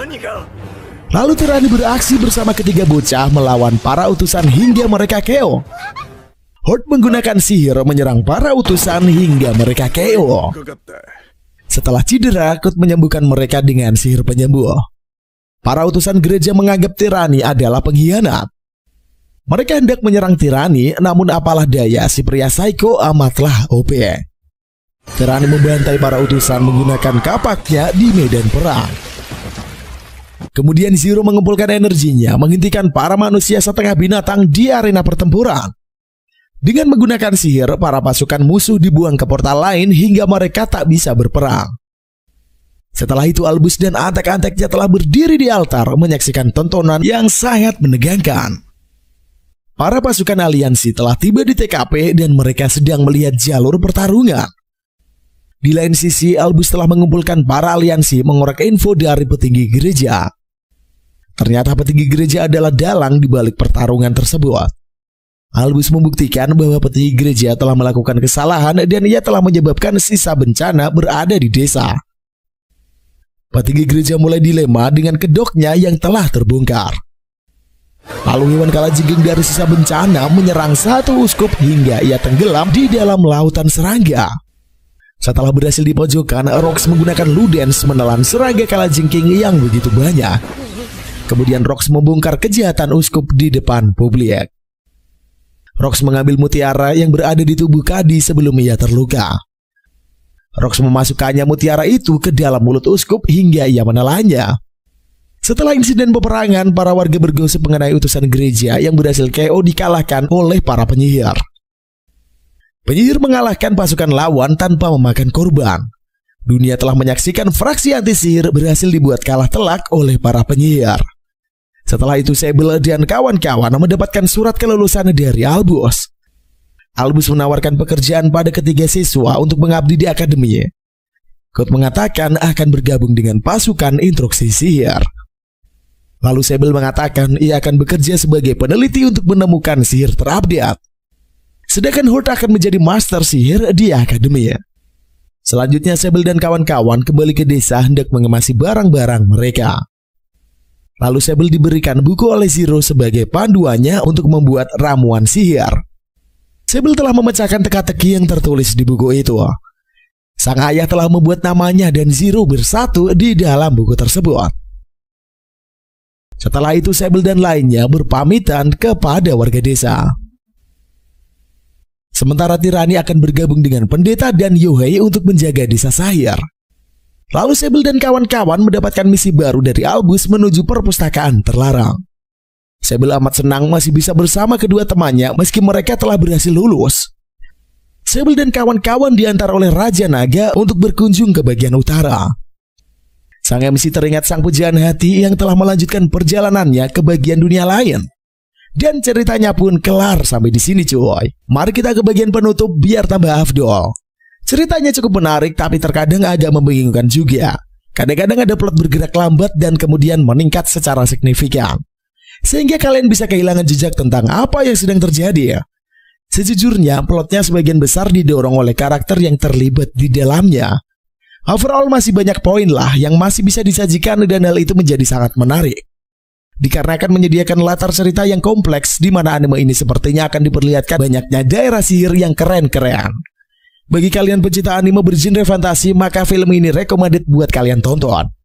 Lalu Tirani beraksi bersama ketiga bocah melawan para utusan hingga mereka KO. Horde menggunakan sihir menyerang para utusan hingga mereka KO. Setelah cedera, Kurt menyembuhkan mereka dengan sihir penyembuh. Para utusan gereja menganggap Tirani adalah pengkhianat. Mereka hendak menyerang Tirani, namun apalah daya si pria psycho amatlah OP. Tirani membantai para utusan menggunakan kapaknya di medan perang. Kemudian Zero mengumpulkan energinya menghentikan para manusia setengah binatang di arena pertempuran. Dengan menggunakan sihir, para pasukan musuh dibuang ke portal lain hingga mereka tak bisa berperang. Setelah itu Albus dan antek-anteknya telah berdiri di altar menyaksikan tontonan yang sangat menegangkan. Para pasukan aliansi telah tiba di TKP dan mereka sedang melihat jalur pertarungan. Di lain sisi, Albus telah mengumpulkan para aliansi mengorek info dari petinggi gereja. Ternyata petinggi gereja adalah dalang di balik pertarungan tersebut. Albus membuktikan bahwa petinggi gereja telah melakukan kesalahan dan ia telah menyebabkan sisa bencana berada di desa. Petinggi gereja mulai dilema dengan kedoknya yang telah terbongkar. Lalu hewan kalajengking dari sisa bencana menyerang satu uskup hingga ia tenggelam di dalam lautan serangga. Setelah berhasil dipojokkan, Rox menggunakan Ludens menelan serangga kalajengking yang begitu banyak. Kemudian Rox membongkar kejahatan uskup di depan publik. Rox mengambil mutiara yang berada di tubuh Kadi sebelum ia terluka. Rox memasukkannya mutiara itu ke dalam mulut uskup hingga ia menelannya. Setelah insiden peperangan, para warga bergosip mengenai utusan gereja yang berhasil KO dikalahkan oleh para penyihir. Penyihir mengalahkan pasukan lawan tanpa memakan korban. Dunia telah menyaksikan fraksi anti-sihir berhasil dibuat kalah telak oleh para penyihir. Setelah itu Sable dan kawan-kawan mendapatkan surat kelulusan dari Albus. Albus menawarkan pekerjaan pada ketiga siswa untuk mengabdi di akademi. Kurt mengatakan akan bergabung dengan pasukan instruksi sihir. Lalu Sable mengatakan ia akan bekerja sebagai peneliti untuk menemukan sihir terupdate. Sedangkan Horde akan menjadi master sihir di akademi. Selanjutnya Sable dan kawan-kawan kembali ke desa hendak mengemasi barang-barang mereka. Lalu Sable diberikan buku oleh Zero sebagai panduannya untuk membuat ramuan sihir. Sable telah memecahkan teka-teki yang tertulis di buku itu. Sang ayah telah membuat namanya dan Zero bersatu di dalam buku tersebut. Setelah itu Sable dan lainnya berpamitan kepada warga desa. Sementara Tirani akan bergabung dengan pendeta dan Yohei untuk menjaga desa Sahir. Lalu Sable dan kawan-kawan mendapatkan misi baru dari Albus menuju perpustakaan terlarang. Sable amat senang masih bisa bersama kedua temannya meski mereka telah berhasil lulus. Sable dan kawan-kawan diantar oleh Raja Naga untuk berkunjung ke bagian utara. Sang MC teringat sang pujaan hati yang telah melanjutkan perjalanannya ke bagian dunia lain. Dan ceritanya pun kelar sampai di sini cuy. Mari kita ke bagian penutup biar tambah afdol. Ceritanya cukup menarik tapi terkadang agak membingungkan juga. Kadang-kadang ada plot bergerak lambat dan kemudian meningkat secara signifikan. Sehingga kalian bisa kehilangan jejak tentang apa yang sedang terjadi. Sejujurnya plotnya sebagian besar didorong oleh karakter yang terlibat di dalamnya. Overall masih banyak poin lah yang masih bisa disajikan dan hal itu menjadi sangat menarik. Dikarenakan menyediakan latar cerita yang kompleks di mana anime ini sepertinya akan diperlihatkan banyaknya daerah sihir yang keren-keren. Bagi kalian pecinta anime bergenre fantasi, maka film ini recommended buat kalian tonton.